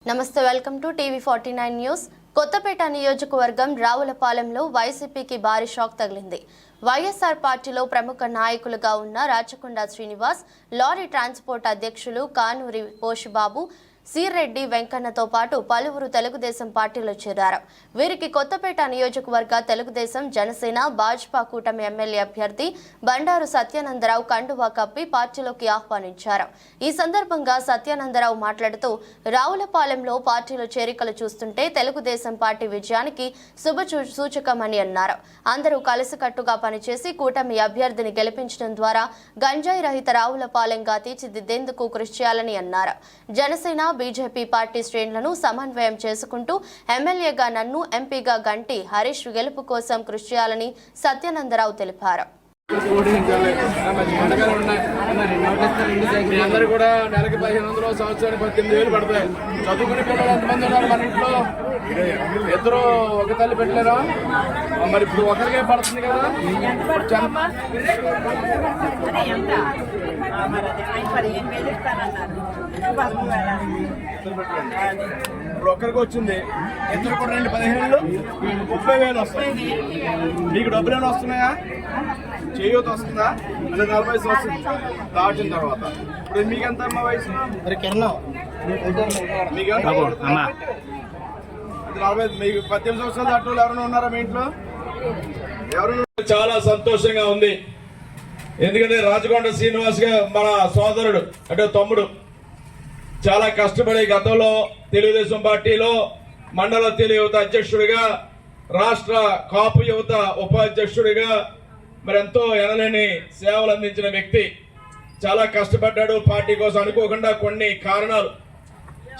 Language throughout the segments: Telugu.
నమస్తే, వెల్కమ్ టు టీవీ49 న్యూస్. కొత్తపేట నియోజకవర్గం రావులపాలెంలో వైసీపీకి భారీ షాక్ తగిలింది. వైఎస్ఆర్ పార్టీలో ప్రముఖ నాయకులుగా ఉన్న రాచకొండ శ్రీనివాస్, లారీ ట్రాన్స్పోర్ట్ అధ్యక్షులు కానూరి పోషిబాబు, సీరెడ్డి వెంకన్నతో పాటు పలువురు తెలుగుదేశం పార్టీలో చేరారు. వీరికి కొత్తపేట నియోజకవర్గ తెలుగుదేశం, జనసేన, భాజపా కూటమి ఎమ్మెల్యే అభ్యర్థి బండారు సత్యానందరావు కండువా కప్పి పార్టీలోకి ఆహ్వానించారు. ఈ సందర్భంగా సత్యానందరావు మాట్లాడుతూ, రావులపాలెంలో పార్టీలో చేరికలు చూస్తుంటే తెలుగుదేశం పార్టీ విజయానికి శుభ సూచకమని అన్నారు. అందరూ కలిసికట్టుగా పనిచేసి కూటమి అభ్యర్థిని గెలిపించడం ద్వారా గంజాయి రహిత రావులపాలెంగా తీర్చిదిద్దేందుకు కృషి చేయాలని అన్నారు. జనసేన, బీజేపీ పార్టీ శ్రేణులను సమన్వయం చేసుకుంటూ ఎమ్మెల్యేగా నన్ను, ఎంపీగా గంటి హరీష్ గెలుపు కోసం కృషి చేయాలని సత్యానందరావు తెలిపారు. అందరూ కూడా నెలకి 1500, సంవత్సరానికి 18,000 పడతాయి. చదువుకునే పిల్లలు ఎంతమంది ఉన్నారు మన ఇంట్లో? ఇద్దరు ఒక తల్లి పెట్టలేరా? మరి ఇప్పుడు ఒకరికే పడుతుంది కదా. ఇప్పుడు ఒక్కరికి వచ్చింది, ఇద్దరు కూడా 15,000, 30,000 వస్తాయి. మీకు డబ్బులు ఏమైనా వస్తున్నాయా? చేయూత వస్తుందా? అంటే 40 సంవత్సరం దాటిన తర్వాత. ఇప్పుడు మీకెంత అమ్మ వయసు? మీకు 18 సంవత్సరాలు దాటి ఎవరైనా ఉన్నారా మీ ఇంట్లో? ఎవరు? చాలా సంతోషంగా ఉంది. ఎందుకంటే రాచకొండ శ్రీనివాస్ గా మన సోదరుడు అంటే తమ్ముడు చాలా కష్టపడి గతంలో తెలుగుదేశం పార్టీలో మండల తెలుగు యువత అధ్యక్షుడిగా, రాష్ట్ర కాపు యువత ఉపాధ్యక్షుడిగా మరి ఎంతో ఎనలేని సేవలు అందించిన వ్యక్తి. చాలా కష్టపడ్డాడు పార్టీ కోసం. అనుకోకుండా కొన్ని కారణాలు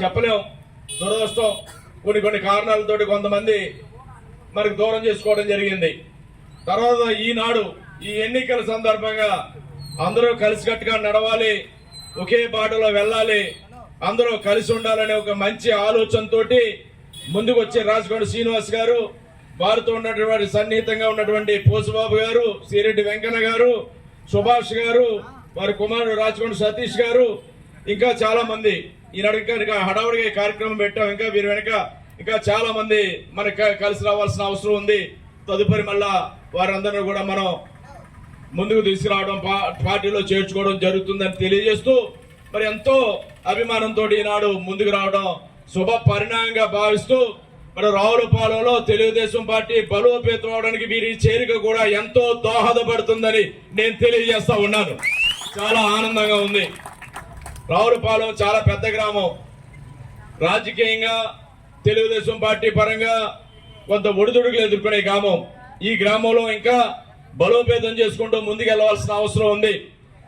చెప్పలేం, దురదృష్టం, కొన్ని కారణాలతోటి కొంతమంది మనకు దూరం చేసుకోవడం జరిగింది. తర్వాత ఈనాడు ఈ ఎన్నికల సందర్భంగా అందరూ కలిసికట్టుగా నడవాలి, ఒకే బాటలో వెళ్ళాలి, అందరూ కలిసి ఉండాలనే ఒక మంచి ఆలోచనతో ముందుకు వచ్చే రాచకొండ శ్రీనివాస్ గారు, వారితో ఉన్నటువంటి సన్నిహితంగా ఉన్నటువంటి పోసుబాబు గారు, సీరెడ్డి వెంకన్న గారు, సుభాష్ గారు, వారి కుమారుడు రాచకొండ సతీష్ గారు, ఇంకా చాలా మంది ఈనాడు ఇంకా హడావుడిగా కార్యక్రమం పెట్టాం. ఇంకా వీరి వెనక ఇంకా చాలా మంది మనకు కలిసి రావాల్సిన అవసరం ఉంది. తదుపరి మళ్ళా వారందరూ కూడా మనం ముందుకు తీసుకురావడం, పార్టీలో చేర్చుకోవడం జరుగుతుందని తెలియజేస్తూ మరి ఎంతో అభిమానంతో ఈనాడు ముందుకు రావడం శుభ పరిణామంగా భావిస్తూ మరి రావులపాలెంలో తెలుగుదేశం పార్టీ బలోపేతం అవడానికి వీరి చేరిక కూడా ఎంతో దోహదపడుతుందని నేను తెలియజేస్తా ఉన్నాను. చాలా ఆనందంగా ఉంది. రావులపాలెం చాలా పెద్ద గ్రామం. రాజకీయంగా తెలుగుదేశం పార్టీ పరంగా కొంత ఒడిదుడుకులు ఎదుర్కొనే గ్రామం. ఈ గ్రామంలో ఇంకా బలోపేతం చేసుకుంటూ ముందుకెళ్లవలసిన అవసరం ఉంది.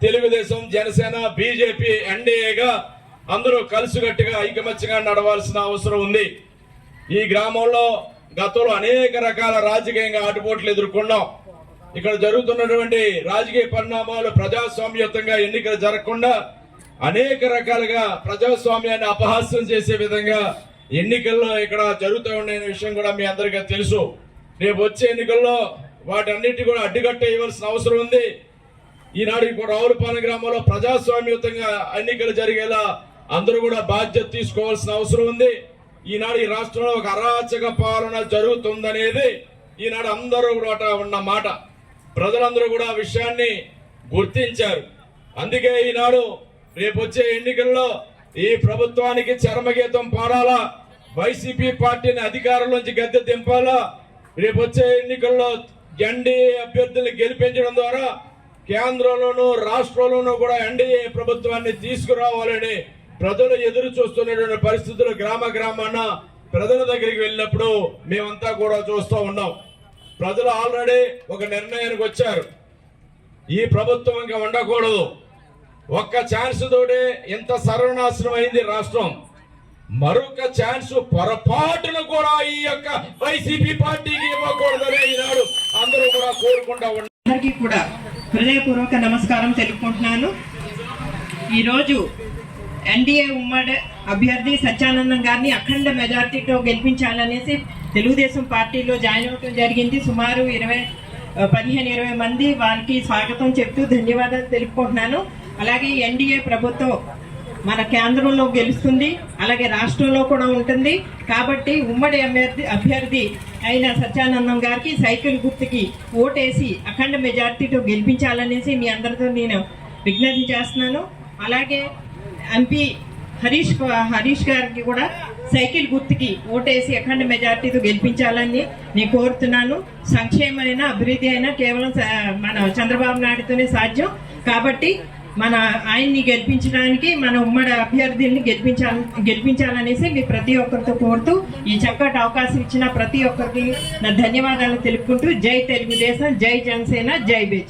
తెలుగుదేశం, జనసేన, బీజేపీ, ఎన్డీఏగా అందరూ కలిసికట్టుగా ఐకమత్యంగా నడవాల్సిన అవసరం ఉంది. ఈ గ్రామంలో గతంలో అనేక రకాల రాజకీయంగా ఆటుపోట్లు ఎదుర్కొన్నాం. ఇక్కడ జరుగుతున్నటువంటి రాజకీయ పరిణామాలు ప్రజాస్వామ్యయుతంగా ఎన్నికలు జరగకుండా అనేక రకాలుగా ప్రజాస్వామ్యాన్ని అపహాస్యం చేసే విధంగా ఎన్నికల్లో ఇక్కడ జరుగుతూ ఉండే విషయం కూడా మీ అందరికీ తెలుసు. రేపు వచ్చే ఎన్నికల్లో వాటన్నిటి కూడా అడ్డుకట్టేయవలసిన అవసరం ఉంది. ఈనాడు ఇప్పుడు రావులపాలెం గ్రామంలో ప్రజాస్వామ్యయుతంగా ఎన్నికలు జరిగేలా అందరూ కూడా బాధ్యత తీసుకోవాల్సిన అవసరం ఉంది. ఈనాడు ఈ రాష్ట్రంలో ఒక అరాచక పాలన జరుగుతుందనేది ఈనాడు అందరూ కూడా ఉన్న మాట. ప్రజలందరూ కూడా ఆ విషయాన్ని గుర్తించారు. అందుకే ఈనాడు రేపు వచ్చే ఎన్నికల్లో ఈ ప్రభుత్వానికి చరమగీతం పాడాలా, వైసీపీ పార్టీని అధికారంలోంచి గద్దె దింపాలా, రేపు వచ్చే ఎన్నికల్లో ఎన్డీఏ అభ్యర్థుల్ని గెలిపించడం ద్వారా కేంద్రంలోనూ రాష్ట్రంలోనూ కూడా ఎన్డీఏ ప్రభుత్వాన్ని తీసుకురావాలని ప్రజలు ఎదురు చూస్తున్నటువంటి పరిస్థితులు గ్రామాన ప్రజల దగ్గరికి వెళ్ళినప్పుడు మేమంతా కూడా చూస్తూ ఉన్నాం. ప్రజలు ఆల్రెడీ ఒక నిర్ణయానికి వచ్చారు. ఈ ప్రభుత్వం ఇంకా ఉండకూడదు. ఒక్క ఛాన్స్ తోటే ఇంత సర్వనాశనం అయింది రాష్ట్రం. మరొక ఛాన్స్ పొరపాటును కూడా ఈ యొక్క వైసీపీ పార్టీకి ఇవ్వకూడదని ఈనాడు అందరూ కూడా కోరుకుంటా ఉన్నారు. అందరికీ కూడా హృదయపూర్వక నమస్కారం తెలుపుకుంటున్నాను. ఈరోజు ఎన్డీఏ ఉమ్మడి అభ్యర్థి సత్యానందం గారిని అఖండ మెజార్టీతో గెలిపించాలనేసి తెలుగుదేశం పార్టీలో జాయిన్ అవడం జరిగింది. సుమారు 15-20 మంది వారికి స్వాగతం చెప్తూ ధన్యవాదాలు తెలుపుకుంటున్నాను. అలాగే ఎన్డీఏ ప్రభుత్వం మన కేంద్రంలో గెలుస్తుంది, అలాగే రాష్ట్రంలో కూడా ఉంటుంది. కాబట్టి ఉమ్మడి అభ్యర్థి అయిన సత్యానందం గారికి సైకిల్ గుర్తుకి ఓటేసి అఖండ మెజార్టీతో గెలిపించాలనేసి మీ అందరితో నేను విజ్ఞప్తి చేస్తున్నాను. అలాగే ఎంపీ హరీష్ గారికి కూడా సైకిల్ గుర్తుకి ఓటేసి అఖండ మెజార్టీతో గెలిపించాలని నేను కోరుతున్నాను. సంక్షేమైన అభివృద్ధి అయినా కేవలం మన చంద్రబాబు నాయుడుతోనే సాధ్యం. కాబట్టి మన ఆయన్ని గెలిపించడానికి మన ఉమ్మడి అభ్యర్థుల్ని గెలిపించాలనేసి మీ ప్రతి ఒక్కరితో కోరుతూ ఈ చక్కటి అవకాశం ఇచ్చిన ప్రతి ఒక్కరికి నా ధన్యవాదాలు తెలుపుకుంటూ జై తెలుగుదేశం, జై జనసేన, జై బీజేపీ.